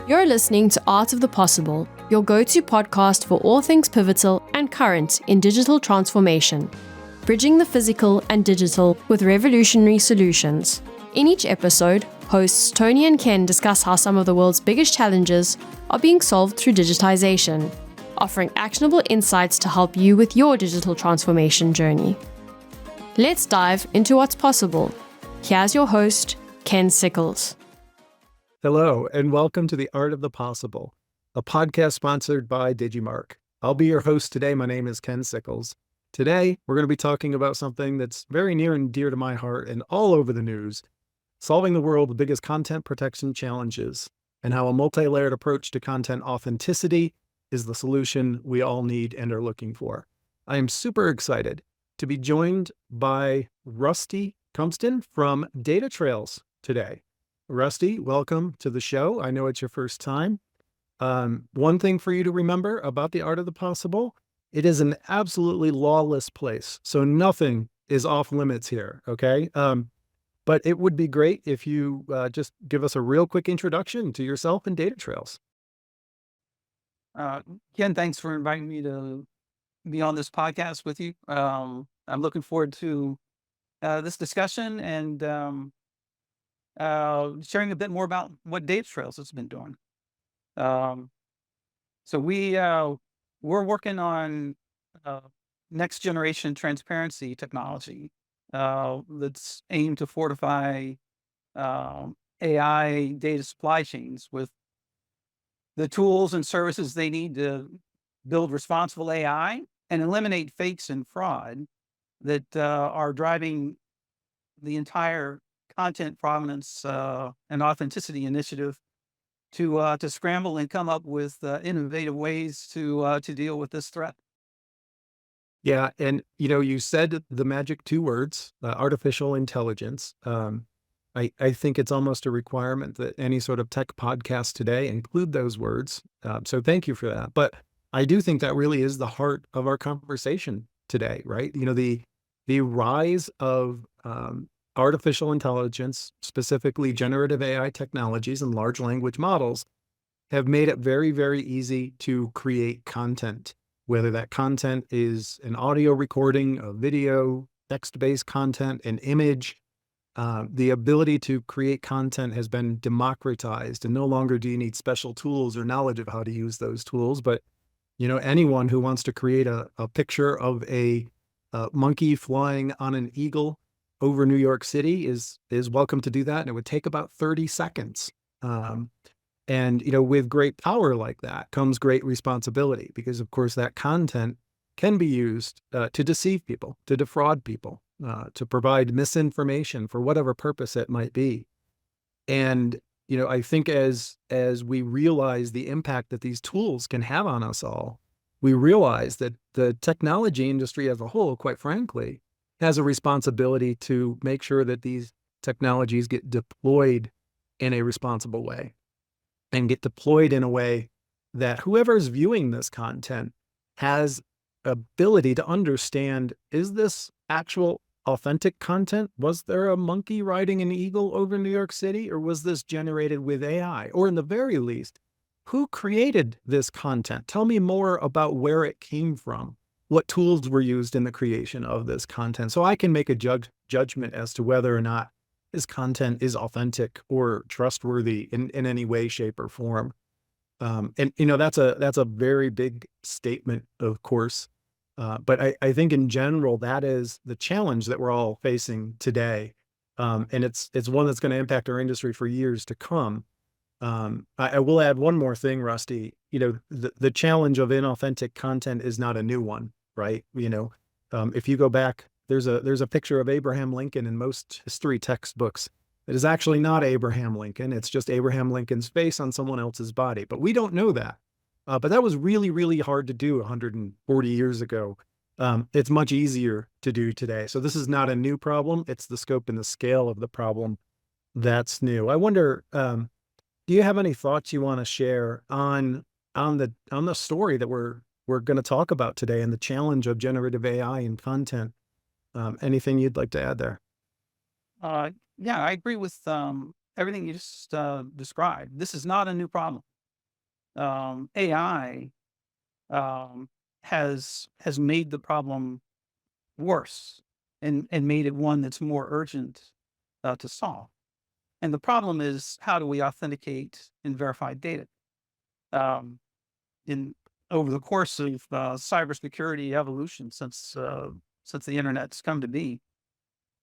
You're listening to Art of the Possible, your go-to podcast for all things pivotal and current in digital transformation, bridging the physical and digital with revolutionary solutions. In each episode, hosts Tony and Ken discuss how some of the world's biggest challenges are being solved through digitization, offering actionable insights to help you with your digital transformation journey. Let's dive into what's possible. Here's your host, Ken Sickles. Hello, and welcome to the Art of the Possible, a podcast sponsored by Digimark. I'll be your host today. My name is Ken Sickles. Today, we're going to be talking about something that's very near and dear to my heart and all over the news, solving the world's biggest content protection challenges, and how a multi-layered approach to content authenticity is the solution we all need and are looking for. I am super excited to be joined by Rusty Cumpston from DataTrails today. Rusty, welcome to the show. I know it's your first time. One thing for you to remember about the Art of the Possible, it is an absolutely lawless place. So nothing is off limits here, okay? But it would be great if you just give us a real quick introduction to yourself and DataTrails. Ken, thanks for inviting me to be on this podcast with you. I'm looking forward to this discussion and sharing a bit more about what DataTrails has been doing. So we're working on next generation transparency technology that's aimed to fortify AI data supply chains with the tools and services they need to build responsible AI and eliminate fakes and fraud that are driving the entire content provenance and authenticity initiative to scramble and come up with innovative ways to deal with this threat. Yeah, and you said the magic two words, artificial intelligence. I think it's almost a requirement that any sort of tech podcast today include those words. So thank you for that. But I do think that really is the heart of our conversation today, right? The rise of artificial intelligence, specifically generative AI technologies and large language models, have made it very, very easy to create content, whether that content is an audio recording, a video, text-based content, an image. The ability to create content has been democratized, and no longer do you need special tools or knowledge of how to use those tools. But anyone who wants to create a picture of a monkey flying on an eagle over New York City is welcome to do that, and it would take about 30 seconds. And with great power like that comes great responsibility, because of course that content can be used to deceive people, to defraud people, to provide misinformation for whatever purpose it might be. And I think as we realize the impact that these tools can have on us all, we realize that the technology industry as a whole, quite frankly, has a responsibility to make sure that these technologies get deployed in a responsible way and get deployed in a way that whoever's viewing this content has ability to understand, is this actual authentic content? Was there a monkey riding an eagle over New York City, or was this generated with AI? Or in the very least, who created this content? Tell me more about where it came from. What tools were used in the creation of this content, so I can make a judgment as to whether or not this content is authentic or trustworthy in any way, shape, or form. And that's a very big statement, of course. But I think in general, that is the challenge that we're all facing today. And it's one that's going to impact our industry for years to come. I will add one more thing, Rusty. The challenge of inauthentic content is not a new one, right? If you go back, there's a picture of Abraham Lincoln in most history textbooks. It is actually not Abraham Lincoln. It's just Abraham Lincoln's face on someone else's body. But we don't know that. But that was really, really hard to do 140 years ago. It's much easier to do today. So this is not a new problem. It's the scope and the scale of the problem that's new. I wonder, do you have any thoughts you want to share on the story that we're going to talk about today and the challenge of generative AI and content? Anything you'd like to add there? Yeah, I agree with everything you just described. This is not a new problem. AI has made the problem worse and made it one that's more urgent to solve. And the problem is, how do we authenticate and verify data? Um, in Over the course of cybersecurity evolution since the internet's come to be,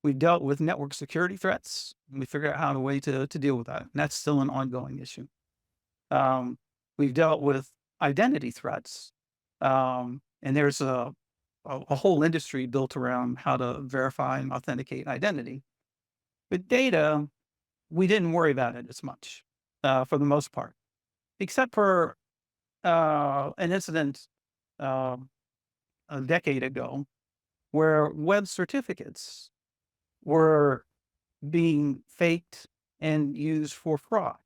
we've dealt with network security threats, and we figured out how to deal with that. And that's still an ongoing issue. Um, we've dealt with identity threats, and there's a whole industry built around how to verify and authenticate identity. But data, we didn't worry about it as much for the most part, except for an incident uh, a decade ago where web certificates were being faked and used for fraud.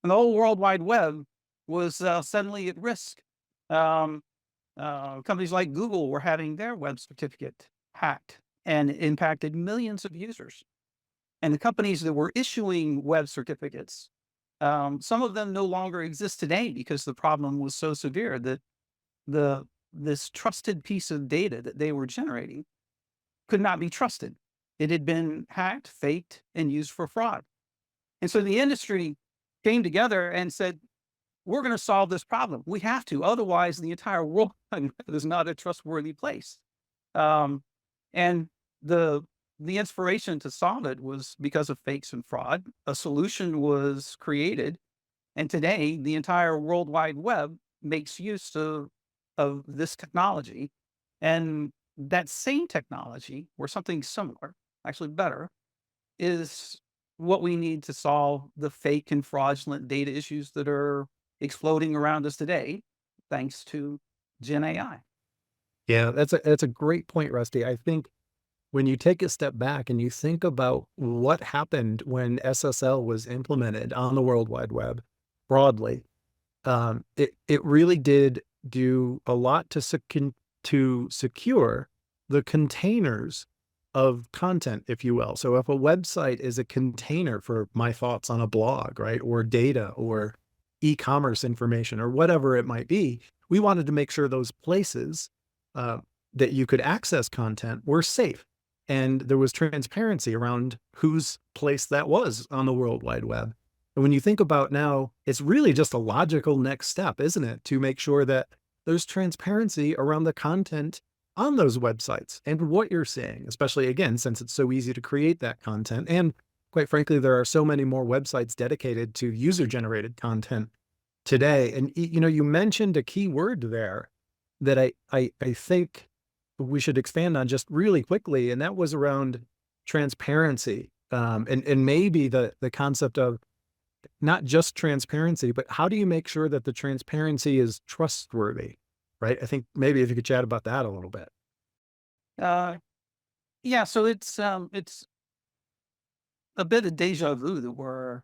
And the whole World Wide Web was suddenly at risk. Um, Companies like Google were having their web certificate hacked, and it impacted millions of users. And the companies that were issuing web certificates, some of them no longer exist today because the problem was so severe that this trusted piece of data that they were generating could not be trusted. It had been hacked, faked, and used for fraud. And so the industry came together and said, we're going to solve this problem. We have to. Otherwise, the entire world is not a trustworthy place. Um, and the inspiration to solve it was because of fakes and fraud. A solution was created. And today, the entire World Wide Web makes use of this technology. And that same technology, or something similar, actually better, is what we need to solve the fake and fraudulent data issues that are exploding around us today, thanks to Gen AI. Yeah, that's a great point, Rusty. I think when you take a step back and you think about what happened when SSL was implemented on the World Wide Web broadly, it really did do a lot to secure the containers of content, if you will. So if a website is a container for my thoughts on a blog, right, or data or e-commerce information or whatever it might be, we wanted to make sure those places that you could access content were safe. And there was transparency around whose place that was on the World Wide Web. And when you think about now, it's really just a logical next step, isn't it, to make sure that there's transparency around the content on those websites and what you're seeing, especially again, since it's so easy to create that content. And quite frankly, there are so many more websites dedicated to user-generated content today. And you mentioned a key word there that I think we should expand on just really quickly, and that was around transparency, and maybe the concept of not just transparency, but how do you make sure that the transparency is trustworthy, right? I think maybe if you could chat about that a little bit. Uh, yeah, so it's a bit of deja vu that we're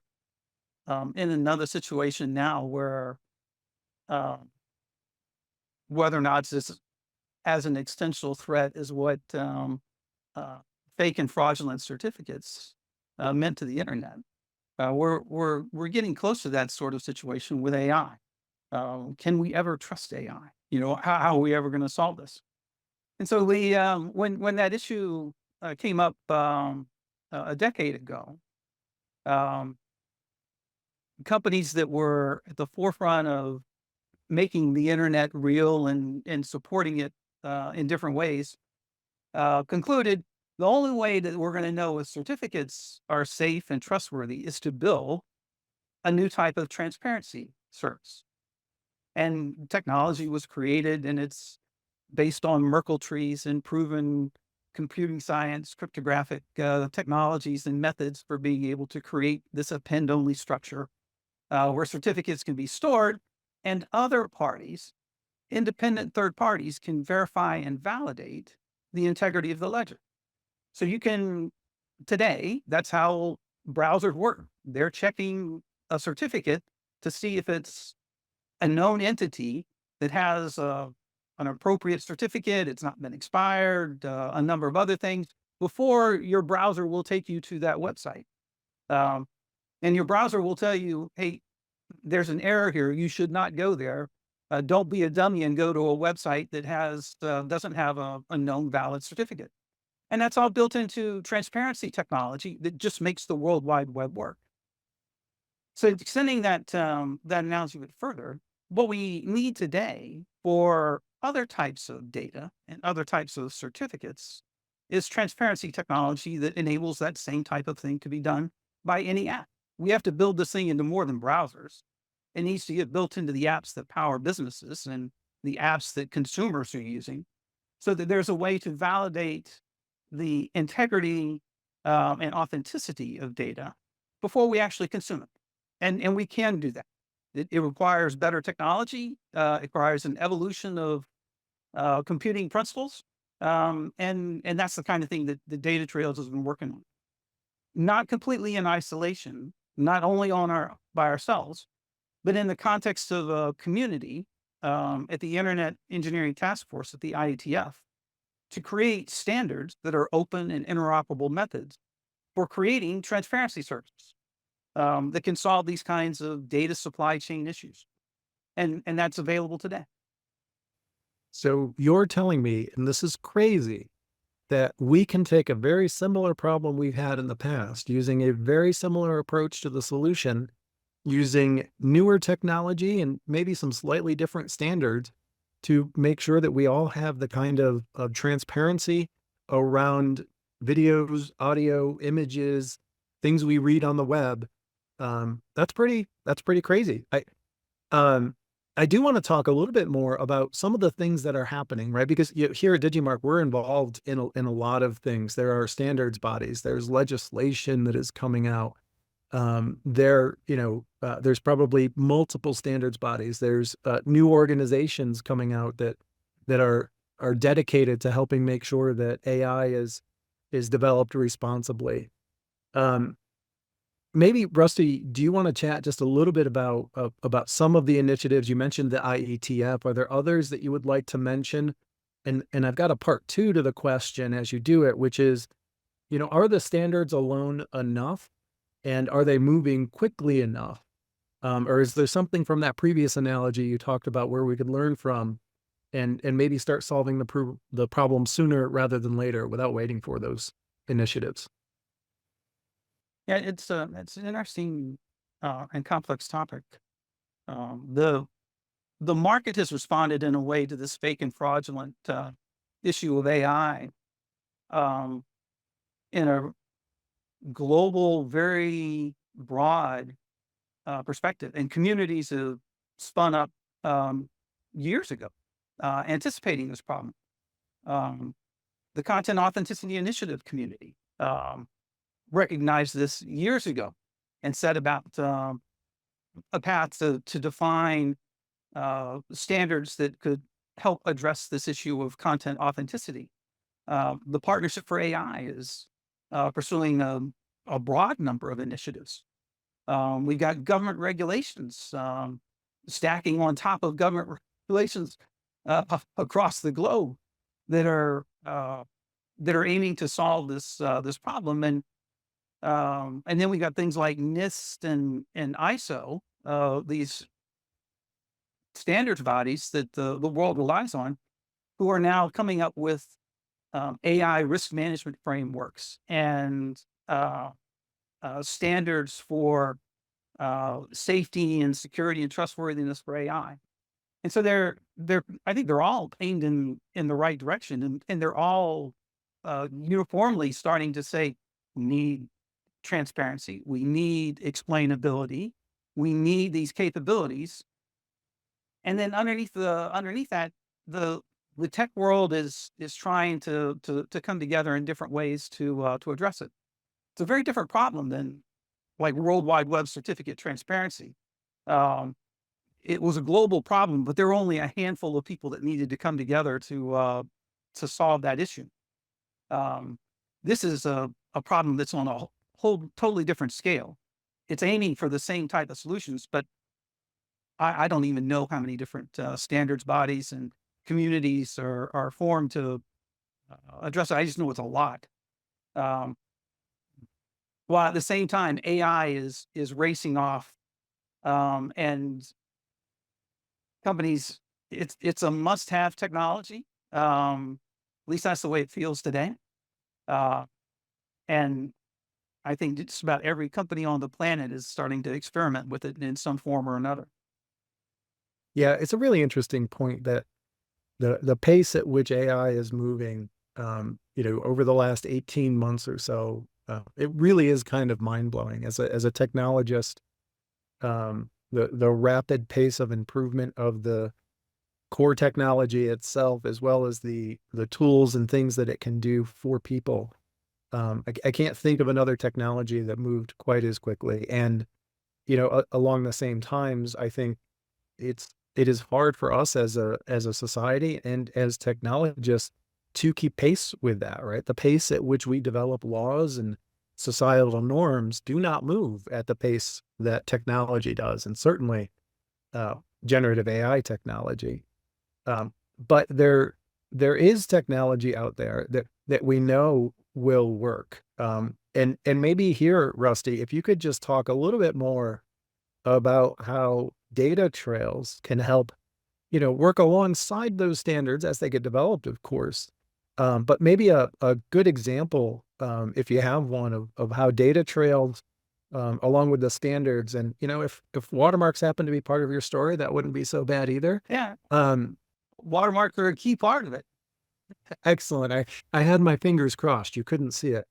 in another situation now where um, whether or not it's this as an existential threat is what uh, fake and fraudulent certificates meant to the internet. We're getting close to that sort of situation with AI. Can we ever trust AI? How are we ever going to solve this? And so when that issue came up a decade ago, um, companies that were at the forefront of making the internet real and supporting it in different ways concluded the only way that we're going to know if certificates are safe and trustworthy is to build a new type of transparency service. And technology was created, and it's based on Merkle trees and proven computing science, cryptographic technologies and methods for being able to create this append-only structure where certificates can be stored, and other parties, independent third parties, can verify and validate the integrity of the ledger. So you can, today, that's how browsers work. They're checking a certificate to see if it's a known entity that has an appropriate certificate, it's not been expired, a number of other things, before your browser will take you to that website. And your browser will tell you, hey, there's an error here. You should not go there. Don't be a dummy and go to a website that doesn't have a known valid certificate. And that's all built into transparency technology that just makes the World Wide Web work. So extending that analogy a bit further, what we need today for other types of data and other types of certificates is transparency technology that enables that same type of thing to be done by any app. We have to build this thing into more than browsers. It needs to get built into the apps that power businesses and the apps that consumers are using, so that there's a way to validate the integrity and authenticity of data before we actually consume it. And we can do that. It requires better technology. It requires an evolution of computing principles. And that's the kind of thing that the DataTrails has been working on. Not completely in isolation, not only by ourselves, but in the context of a community at the Internet Engineering Task Force at the IETF, to create standards that are open and interoperable methods for creating transparency services that can solve these kinds of data supply chain issues. And that's available today. So you're telling me, and this is crazy, that we can take a very similar problem we've had in the past, using a very similar approach to the solution, using newer technology and maybe some slightly different standards to make sure that we all have the kind of transparency around videos, audio, images, things we read on the web. That's pretty crazy. I do want to talk a little bit more about some of the things that are happening, right? Because here at Digimarc, we're involved in a lot of things. There are standards bodies. There's legislation that is coming out. There's probably multiple standards bodies. There's new organizations coming out that are dedicated to helping make sure that AI is developed responsibly. Maybe, Rusty, do you want to chat just a little bit about some of the initiatives? You mentioned the IETF. Are there others that you would like to mention? And I've got a part two to the question as you do it, which is, are the standards alone enough? And are they moving quickly enough? Or is there something from that previous analogy you talked about where we could learn from and maybe start solving the problem sooner rather than later without waiting for those initiatives? Yeah, it's an interesting and complex topic. The market has responded in a way to this fake and fraudulent issue of AI in a global, very broad perspective, and communities have spun up years ago, anticipating this problem. The Content Authenticity Initiative community recognized this years ago and set about a path to define standards that could help address this issue of content authenticity. The Partnership for AI is pursuing a broad number of initiatives. We've got government regulations stacking on top of government regulations across the globe that are aiming to solve this problem. And then we got things like NIST and ISO, these standards bodies that the world relies on, who are now coming up with AI risk management frameworks and standards for safety and security and trustworthiness for AI. And so I think they're all aimed in the right direction, and they're all uniformly starting to say, we need transparency, we need explainability, we need these capabilities. And then underneath that, the tech world is trying to come together in different ways to address it. It's a very different problem than like World Wide Web certificate transparency. It was a global problem, but there were only a handful of people that needed to come together to solve that issue. This is a problem that's on a whole totally different scale. It's aiming for the same type of solutions, but I don't even know how many different standards bodies and communities are formed to address it. I just know it's a lot. While at the same time, AI is racing off And companies, it's a must-have technology. At least that's the way it feels today. And I think just about every company on the planet is starting to experiment with it in some form or another. Yeah, it's a really interesting point that the pace at which AI is moving, over the last 18 months or so, it really is kind of mind-blowing. As a technologist, the rapid pace of improvement of the core technology itself, as well as the tools and things that it can do for people. I can't think of another technology that moved quite as quickly. And, along the same times, I think it is hard for us as a society and as technologists to keep pace with that, right? The pace at which we develop laws and societal norms do not move at the pace that technology does, and certainly generative AI technology. But there is technology out there that we know will work. And maybe here, Rusty, if you could just talk a little bit more about how data trails can help, work alongside those standards as they get developed, of course. But maybe a good example, if you have one, of how data trails, along with the standards, and if watermarks happen to be part of your story, that wouldn't be so bad either. Yeah, Um, watermarks are a key part of it. Excellent. I had my fingers crossed. You couldn't see it.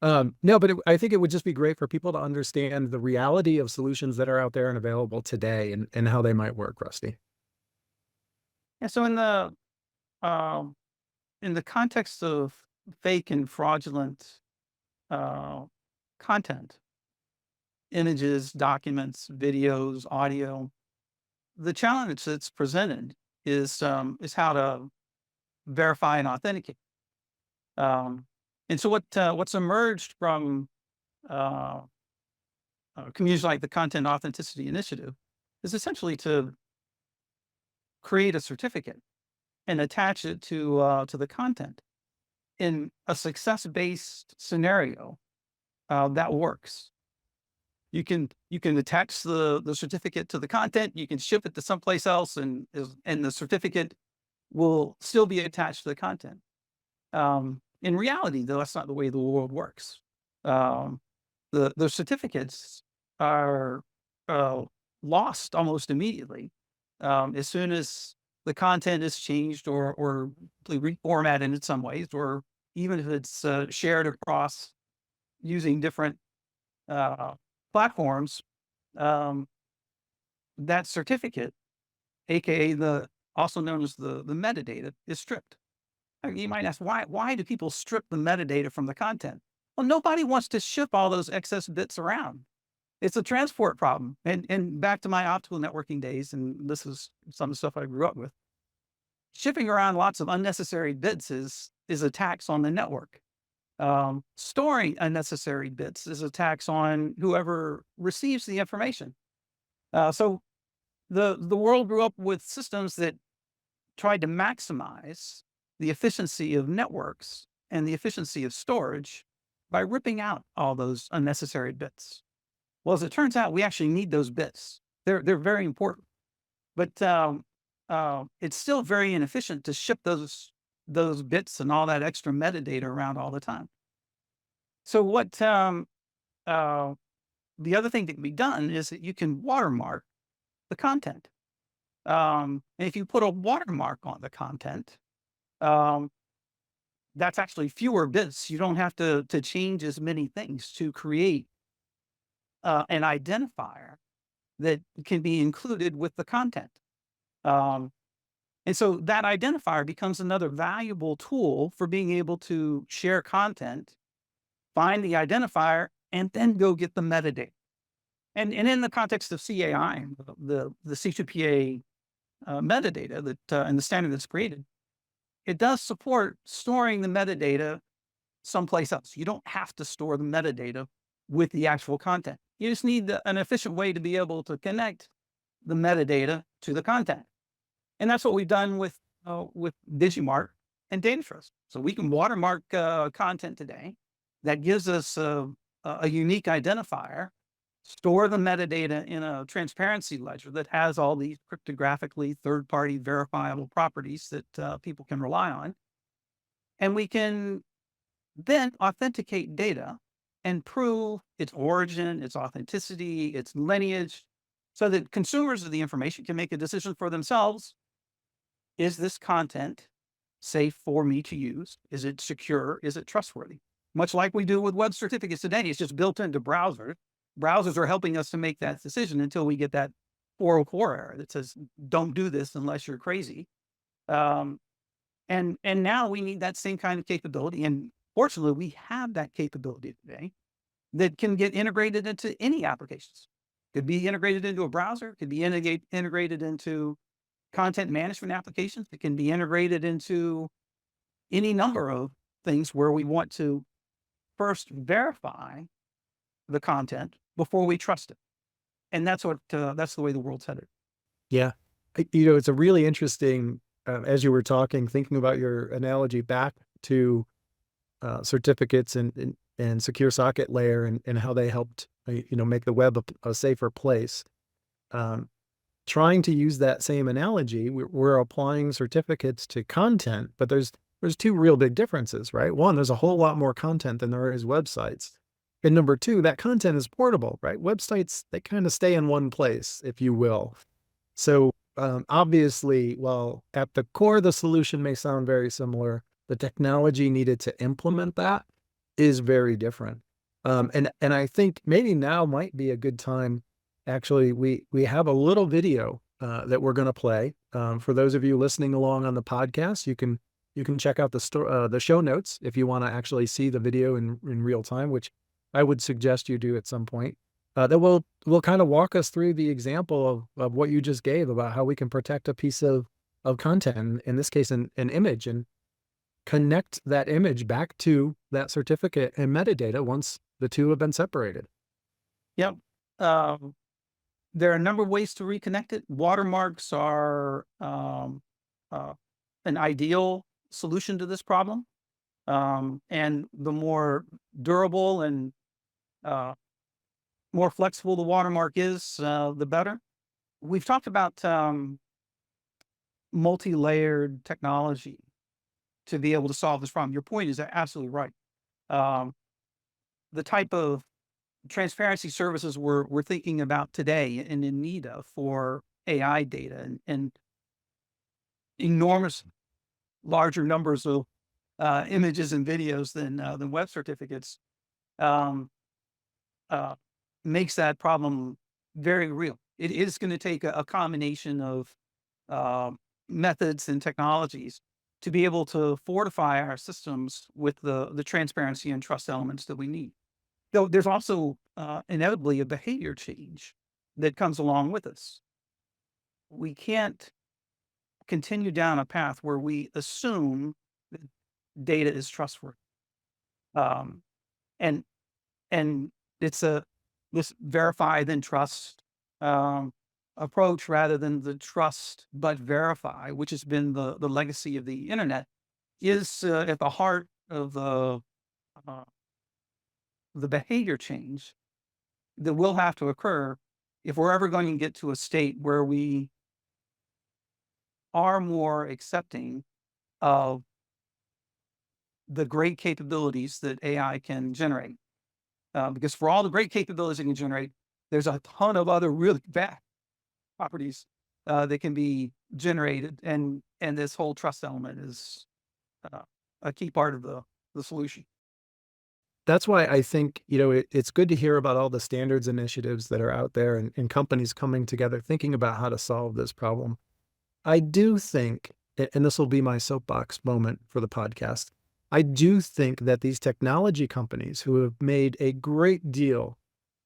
No, but I think it would just be great for people to understand the reality of solutions that are out there and available today, and how they might work, Rusty. Yeah, so um, in the context of fake and fraudulent uh, content, images, documents, videos, audio, the challenge that's presented is how to verify and authenticate. And so what's emerged from uh, communities like the Content Authenticity Initiative is essentially to create a certificate and attach it to the content in a success-based scenario that works. You can attach the certificate to the content. You can ship it to someplace else, and the certificate will still be attached to the content. In reality, though, that's not the way the world works. Um, the certificates are uh, lost almost immediately as soon as the content is changed or reformatted in some ways, or even if it's shared across using different uh, platforms. Um, that certificate, aka the also known as the metadata, is stripped. You might ask, why do people strip the metadata from the content? Well, nobody wants to ship all those excess bits around. It's a transport problem. And back to my optical networking days, and this is some of the stuff I grew up with. Shipping around lots of unnecessary bits is a tax on the network. Storing unnecessary bits is a tax on whoever receives the information. So the world grew up with systems that tried to maximize the efficiency of networks and the efficiency of storage by ripping out all those unnecessary bits. Well, as it turns out, we actually need those bits. They're very important, but it's still very inefficient to ship those bits and all that extra metadata around all the time. So what the other thing that can be done is that you can watermark the content. And if you put a watermark on the content, um, that's actually fewer bits. You don't have to change as many things to create an identifier that can be included with the content. Um, and so that identifier becomes another valuable tool for being able to share content, find the identifier, and then go get the metadata. And in the context of CAI, the C2PA metadata that and the standard that's created, it does support storing the metadata someplace else. You don't have to store the metadata with the actual content. You just need an efficient way to be able to connect the metadata to the content. And that's what we've done with Digimart and DataTrails. So we can watermark content today that gives us a unique identifier store the metadata in a transparency ledger that has all these cryptographically third-party verifiable properties that people can rely on. And we can then authenticate data and prove its origin, its authenticity, its lineage, so that consumers of the information can make a decision for themselves. Is this content safe for me to use? Is it secure? Is it trustworthy? Much like we do with web certificates today, it's just built into browsers. Browsers are helping us to make that decision until we get that 404 error that says, don't do this unless you're crazy. And now we need that same kind of capability. And fortunately, we have that capability today that can get integrated into any applications. Could be integrated into a browser, could be integrated into content management applications. It can be integrated into any number of things where we want to first verify the content before we trust it. And that's the way the world's headed. Yeah. It's a really interesting, as you were talking, thinking about your analogy back to certificates and secure socket layer and how they helped, make the web a safer place. Trying to use that same analogy, we're applying certificates to content, but there's two real big differences, right? One, there's a whole lot more content than there is websites. And number two, that content is portable, right? Websites, they kind of stay in one place, if you will. So obviously, while at the core, the solution may sound very similar, the technology needed to implement that is very different. And I think maybe now might be a good time. Actually, we have a little video that we're going to play. For those of you listening along on the podcast, you can check out the show notes if you want to actually see the video in real time, which I would suggest you do at some point. That will kind of walk us through the example of what you just gave about how we can protect a piece of content, in this case, an image, and connect that image back to that certificate and metadata once the two have been separated. Yep. There are a number of ways to reconnect it. Watermarks are an ideal solution to this problem. And the more durable and more flexible the watermark is, the better. We've talked about multi-layered technology to be able to solve this problem. Your point is absolutely right. The type of transparency services we're thinking about today and in need of for AI data and enormous larger numbers of images and videos than web certificates makes that problem very real. It is going to take a combination of methods and technologies to be able to fortify our systems with the transparency and trust elements that we need. Though there's also inevitably a behavior change that comes along with this. We can't continue down a path where we assume that data is trustworthy. And it's this verify then trust approach rather than the trust but verify, which has been the legacy of the internet, is at the heart of the behavior change that will have to occur if we're ever going to get to a state where we are more accepting of the great capabilities that AI can generate. Because for all the great capabilities it can generate, there's a ton of other really bad properties that can be generated, and this whole trust element is a key part of the solution. That's why I think, it's good to hear about all the standards initiatives that are out there and companies coming together, thinking about how to solve this problem. I do think, and this will be my soapbox moment for the podcast, I do think that these technology companies who have made a great deal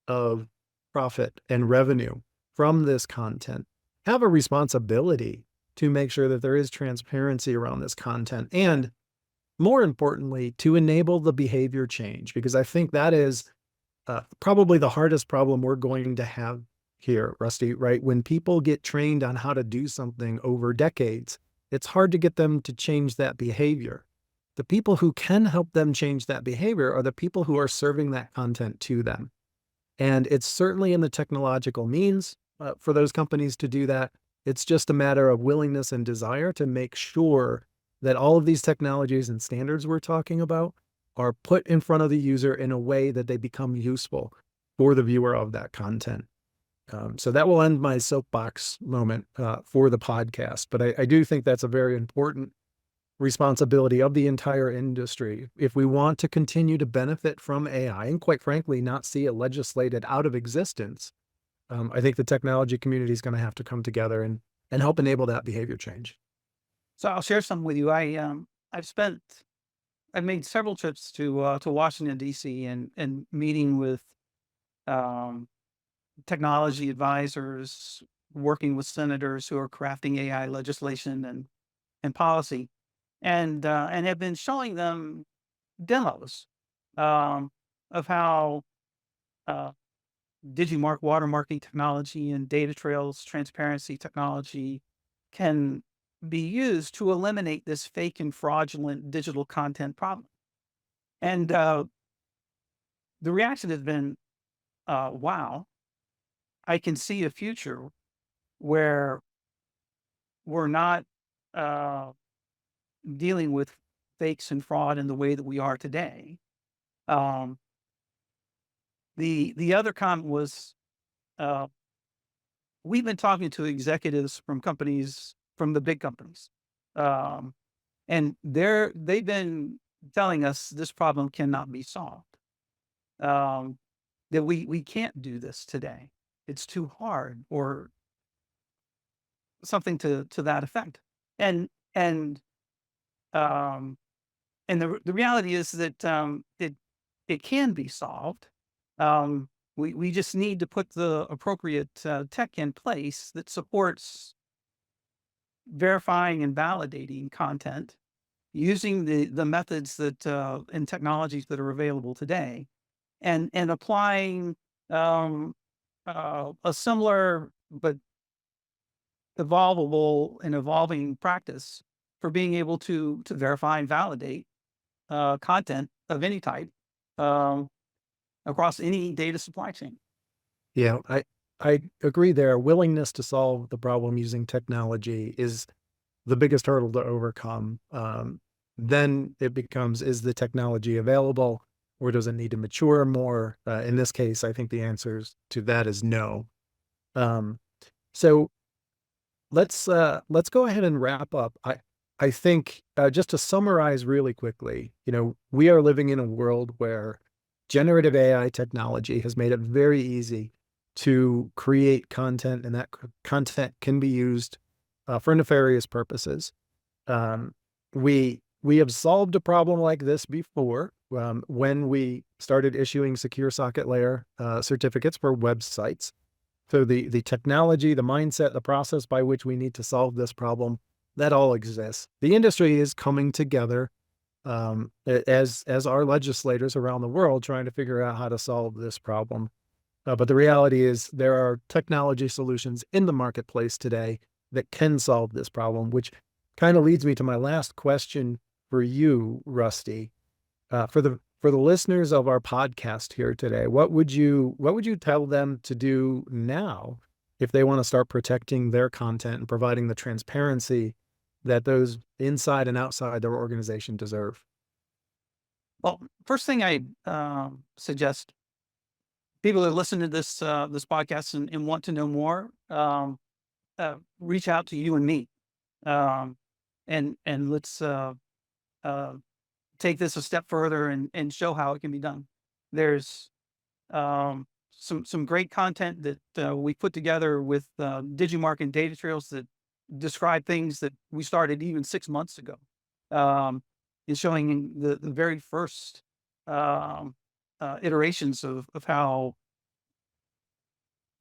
of profit and revenue from this content have a responsibility to make sure that there is transparency around this content, and more importantly, to enable the behavior change, because I think that is probably the hardest problem we're going to have here, Rusty, right? When people get trained on how to do something over decades, it's hard to get them to change that behavior. The people who can help them change that behavior are the people who are serving that content to them. And it's certainly in the technological means for those companies to do that. It's just a matter of willingness and desire to make sure that all of these technologies and standards we're talking about are put in front of the user in a way that they become useful for the viewer of that content. So that will end my soapbox moment for the podcast. But I do think that's a very important responsibility of the entire industry. If we want to continue to benefit from AI and quite frankly, not see it legislated out of existence, I think the technology community is going to have to come together and help enable that behavior change. So I'll share some with you. I've made several trips to Washington D.C. and meeting with um, technology advisors, working with senators who are crafting AI legislation and policy, and have been showing them demos um, of how uh, Digimark watermarking technology and DataTrails transparency technology can be used to eliminate this fake and fraudulent digital content problem. And the reaction has been, wow, I can see a future where we're not uh, dealing with fakes and fraud in the way that we are today. Um, the other comment was, uh, we've been talking to executives from companies, from the big companies, um, and they've been telling us this problem cannot be solved. Um, that we can't do this today. It's too hard, or something to that effect. And and um, and the reality is that it can be solved. We just need to put the appropriate tech in place that supports verifying and validating content using the methods that and technologies that are available today, and applying a similar but evolvable and evolving practice for being able to verify and validate content of any type um, across any data supply chain. Yeah, I agree there. Willingness to solve the problem using technology is the biggest hurdle to overcome. Then it becomes, is the technology available or does it need to mature more? In this case, I think the answers to that is no. Um, so let's go ahead and wrap up. I think just to summarize really quickly, we are living in a world where generative AI technology has made it very easy to create content, and that content can be used for nefarious purposes. Um, we have solved a problem like this before when we started issuing secure socket layer certificates for websites. So the technology, the mindset, the process by which we need to solve this problem, that all exists. The industry is coming together as our legislators around the world trying to figure out how to solve this problem. But the reality is there are technology solutions in the marketplace today that can solve this problem, which kind of leads me to my last question for you, Rusty. For the listeners of our podcast here today, what would you tell them to do now if they want to start protecting their content and providing the transparency that those inside and outside their organization deserve? Well, first thing I suggest people that listen to this podcast and want to know more, reach out to you and me, um, and let's uh, take this a step further and show how it can be done. There's some great content that we put together with Digimark and DataTrails that describe things that we started even 6 months ago. Is showing the very first iterations of how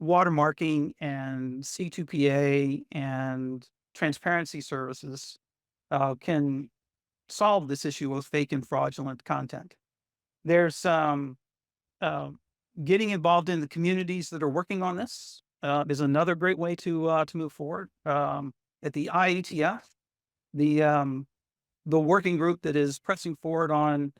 watermarking and C2PA and transparency services can solve this issue of fake and fraudulent content. There's uh, getting involved in the communities that are working on this is another great way to move forward. At the IETF, the working group that is pressing forward on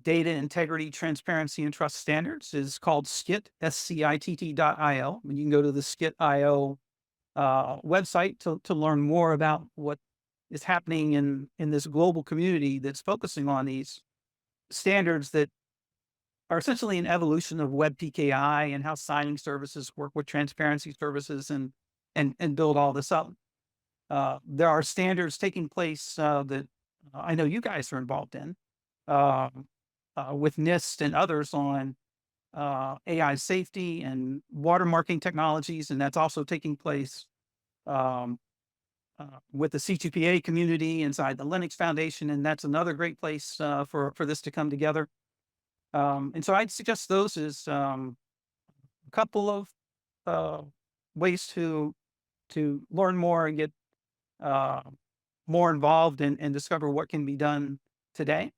Data Integrity, Transparency, and Trust Standards is called SCIT, SCITT.io. And you can go to the SCIT.io website to learn more about what is happening in this global community that's focusing on these standards that are essentially an evolution of Web PKI and how signing services work with transparency services and build all this up. There are standards taking place that I know you guys are involved in with NIST and others on AI safety and watermarking technologies, and that's also taking place with the C2PA community inside the Linux Foundation, and that's another great place for this to come together. And so I'd suggest those as a couple of ways to learn more and get more involved and discover what can be done today.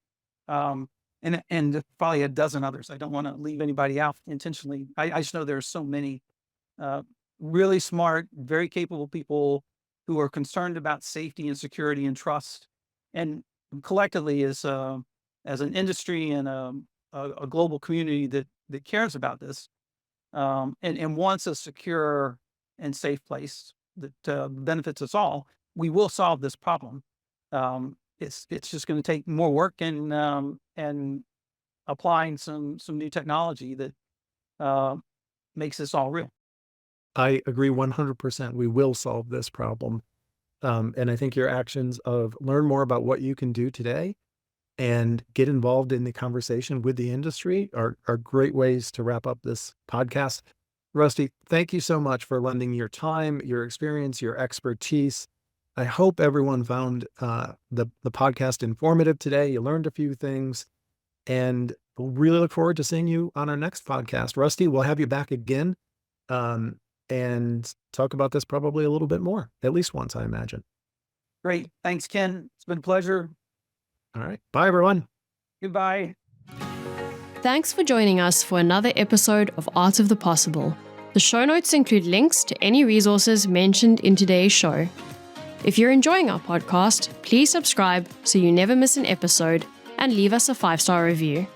And probably a dozen others. I don't want to leave anybody out intentionally. I just know there's so many really smart, very capable people who are concerned about safety and security and trust, and collectively as an industry and a global community that cares about this and wants a secure and safe place that benefits us all. We will solve this problem. It's just going to take more work and applying some new technology that makes this all real. I agree 100%. We will solve this problem. And I think your actions of learn more about what you can do today and get involved in the conversation with the industry are great ways to wrap up this podcast. Rusty, thank you so much for lending your time, your experience, your expertise. I hope everyone found the podcast informative today. You learned a few things, and we'll really look forward to seeing you on our next podcast. Rusty, we'll have you back again and talk about this probably a little bit more, at least once, I imagine. Great. Thanks, Ken. It's been a pleasure. All right. Bye, everyone. Goodbye. Thanks for joining us for another episode of Art of the Possible. The show notes include links to any resources mentioned in today's show. If you're enjoying our podcast, please subscribe so you never miss an episode and leave us a 5-star review.